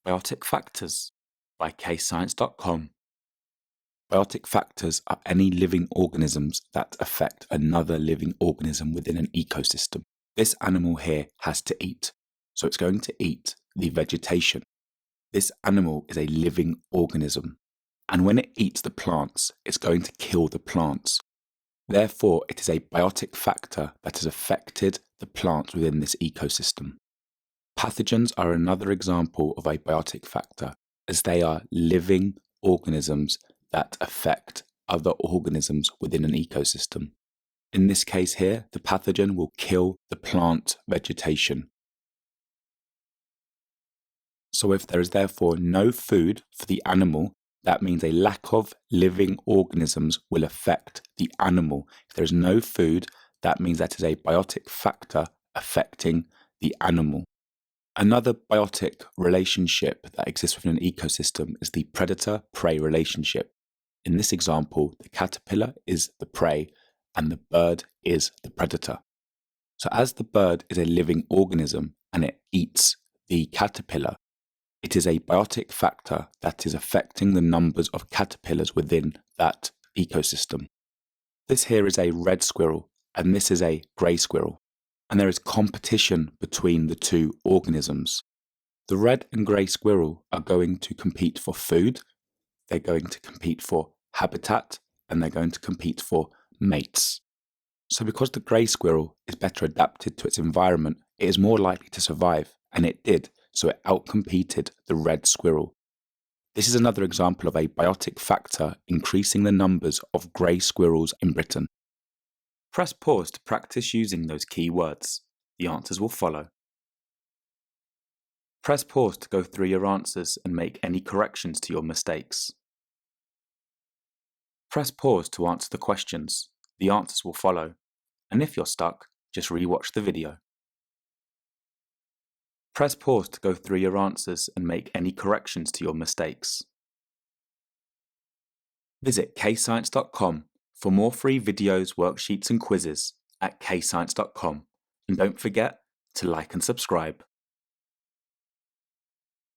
Biotic factors by KayScience.com. Biotic factors are any living organisms that affect another living organism within an ecosystem. This animal here has to eat, so it's going to eat the vegetation. This animal is a living organism, and when it eats the plants, it's going to kill the plants. Therefore, it is a biotic factor that has affected the plants within this ecosystem. Pathogens are another example of a biotic factor, as they are living organisms that affect other organisms within an ecosystem. In this case here, the pathogen will kill the plant vegetation. So if there is therefore no food for the animal, that means a lack of living organisms will affect the animal. If there is no food, that means that is a biotic factor affecting the animal. Another biotic relationship that exists within an ecosystem is the predator-prey relationship. In this example, the caterpillar is the prey and the bird is the predator. So as the bird is a living organism and it eats the caterpillar, it is a biotic factor that is affecting the numbers of caterpillars within that ecosystem. This here is a red squirrel and this is a grey squirrel, and there is competition between the two organisms. The red and grey squirrel are going to compete for food, they're going to compete for habitat, and they're going to compete for mates. So because the grey squirrel is better adapted to its environment, it is more likely to survive, and it did, so it outcompeted the red squirrel. This is another example of a biotic factor increasing the numbers of grey squirrels in Britain. Press pause to practice using those key words. The answers will follow. Press pause to go through your answers and make any corrections to your mistakes. Press pause to answer the questions. The answers will follow. And if you're stuck, just re-watch the video. Press pause to go through your answers and make any corrections to your mistakes. Visit KayScience.com for more free videos, worksheets and quizzes at KayScience.com. And don't forget to like and subscribe.